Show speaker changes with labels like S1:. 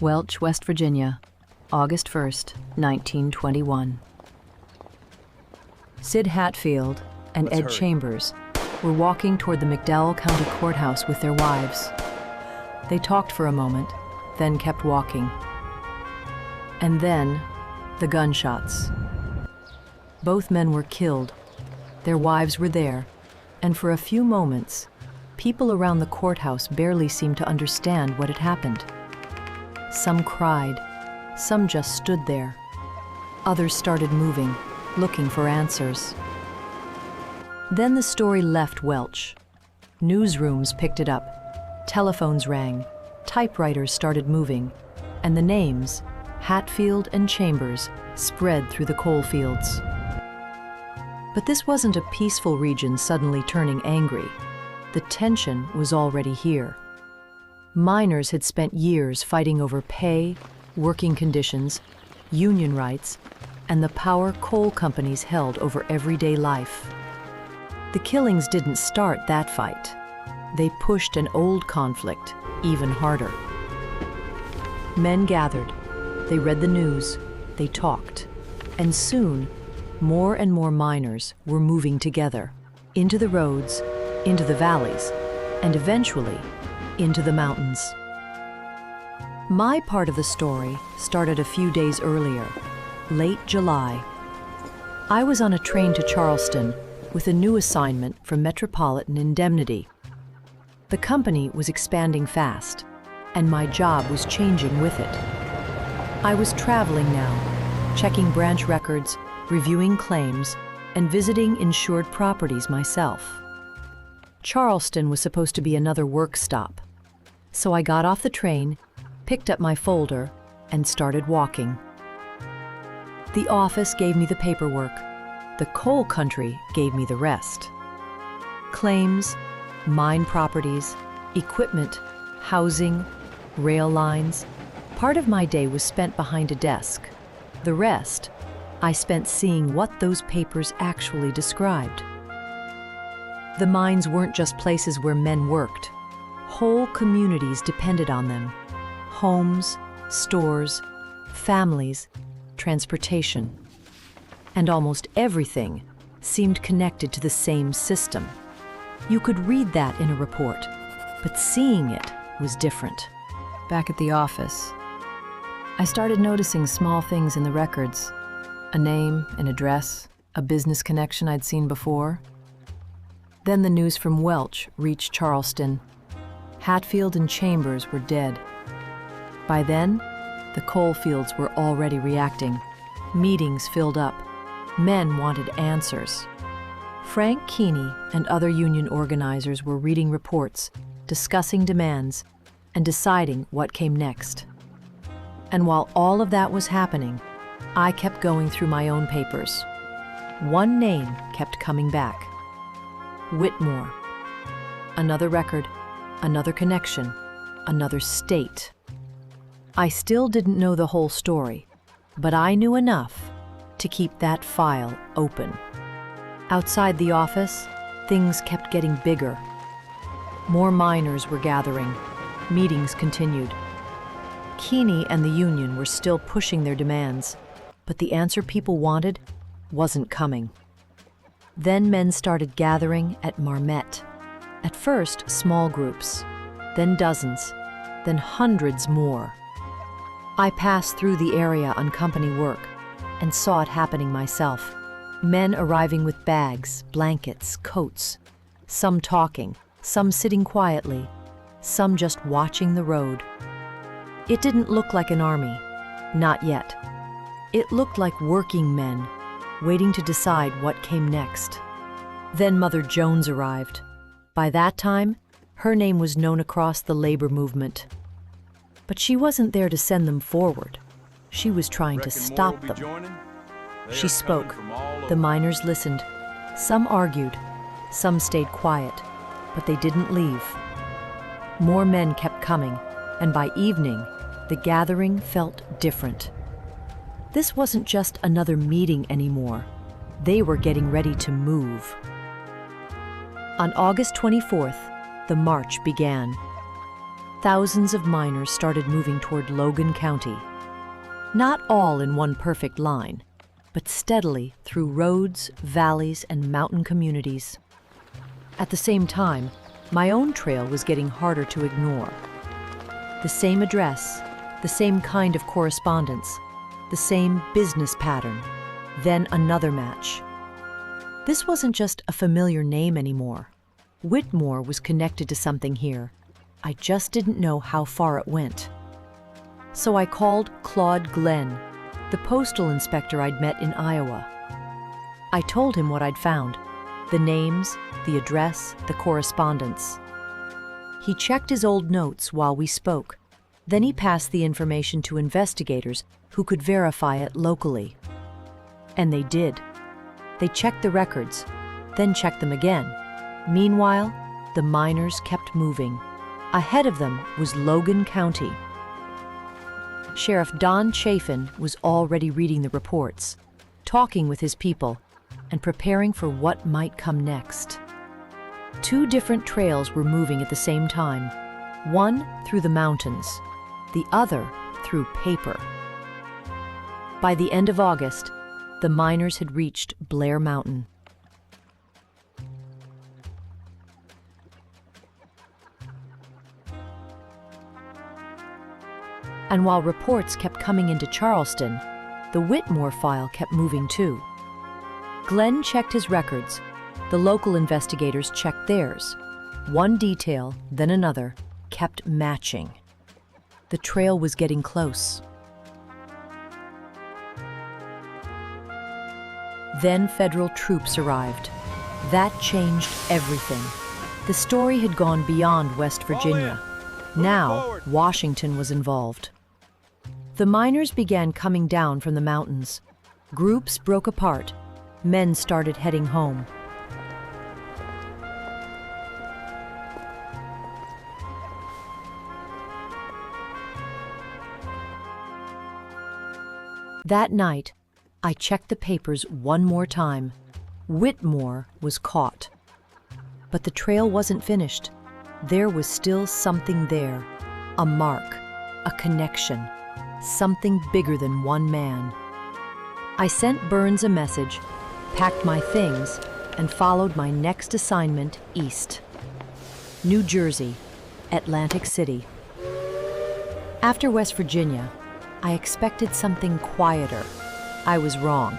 S1: Welch, West Virginia, August 1st, 1921. Sid Hatfield and Ed Chambers were walking toward the McDowell County Courthouse with their wives. They talked for a moment, then kept walking. And then, the gunshots. Both men were killed. Their wives were there, and for a few moments, people around the courthouse barely seemed to understand what had happened. Some cried, some just stood there. Others started moving, looking for answers. Then the story left Welch. Newsrooms picked it up, telephones rang, typewriters started moving, and the names, Hatfield and Chambers, spread through the coalfields. But this wasn't a peaceful region suddenly turning angry. The tension was already here. Miners had spent years fighting over pay, working conditions, union rights, and the power coal companies held over everyday life. The killings didn't start that fight. They pushed an old conflict even harder. Men gathered, they read the news, they talked, and soon, more and more miners were moving together, into the roads, into the valleys, and eventually, into the mountains. My part of the story started a few days earlier, late July. I was on a train to Charleston with a new assignment from Metropolitan Indemnity. The company was expanding fast, and my job was changing with it. I was traveling now, checking branch records, reviewing claims, and visiting insured properties myself. Charleston was supposed to be another work stop. So I got off the train, picked up my folder, and started walking. The office gave me the paperwork. The coal country gave me the rest. Claims, mine properties, equipment, housing, rail lines. Part of my day was spent behind a desk. The rest, I spent seeing what those papers actually described. The mines weren't just places where men worked. Whole communities depended on them. Homes, stores, families, transportation. And almost everything seemed connected to the same system. You could read that in a report, but seeing it was different. Back at the office, I started noticing small things in the records. A name, an address, a business connection I'd seen before. Then the news from Welch reached Charleston. Hatfield and Chambers were dead. By then, the coalfields were already reacting. Meetings filled up. Men wanted answers. Frank Keeney and other union organizers were reading reports, discussing demands, and deciding what came next. And while all of that was happening, I kept going through my own papers. One name kept coming back. Whitmore. Another record, another connection, another state. I still didn't know the whole story, but I knew enough to keep that file open. Outside the office, things kept getting bigger. More miners were gathering. Meetings continued. Keeney and the union were still pushing their demands, but the answer people wanted wasn't coming. Then men started gathering at Marmette. At first, small groups, then dozens, then hundreds more. I passed through the area on company work and saw it happening myself. Men arriving with bags, blankets, coats, some talking, some sitting quietly, some just watching the road. It didn't look like an army, not yet. It looked like working men, waiting to decide what came next. Then Mother Jones arrived. By that time, her name was known across the labor movement. But she wasn't there to send them forward. She was trying to stop them. She spoke. The miners listened. Some argued. Some stayed quiet. But they didn't leave. More men kept coming, and by evening, the gathering felt different. This wasn't just another meeting anymore. They were getting ready to move. On August 24th, the march began. thousands of miners started moving toward Logan County. Not all in one perfect line, but steadily through roads, valleys, and mountain communities. At the same time, my own trail was getting harder to ignore. The same address, the same kind of correspondence, the same business pattern, then another match. This wasn't just a familiar name anymore. Whitmore was connected to something here. I just didn't know how far it went. So I called Claude Glenn, the postal inspector I'd met in Iowa. I told him what I'd found, the names, the address, the correspondence. He checked his old notes while we spoke. Then he passed the information to investigators who could verify it locally. And they did. They checked the records, then checked them again. Meanwhile, the miners kept moving. Ahead of them was Logan County. Sheriff Don Chafin was already reading the reports, talking with his people, and preparing for what might come next. Two different trails were moving at the same time, one through the mountains, the other through paper. By the end of August, the miners had reached Blair Mountain. And while reports kept coming into Charleston, the Whitmore file kept moving too. Glenn checked his records. The local investigators checked theirs. One detail, then another, kept matching. The trail was getting close. Then federal troops arrived. That changed everything. The story had gone beyond West Virginia. Now, Washington was involved. The miners began coming down from the mountains. Groups broke apart. Men started heading home. That night, I checked the papers one more time. Whitmore was caught. But the trail wasn't finished. There was still something there, a mark, a connection, something bigger than one man. I sent Burns a message, packed my things, and followed my next assignment east. New Jersey, Atlantic City. After West Virginia, I expected something quieter. I was wrong.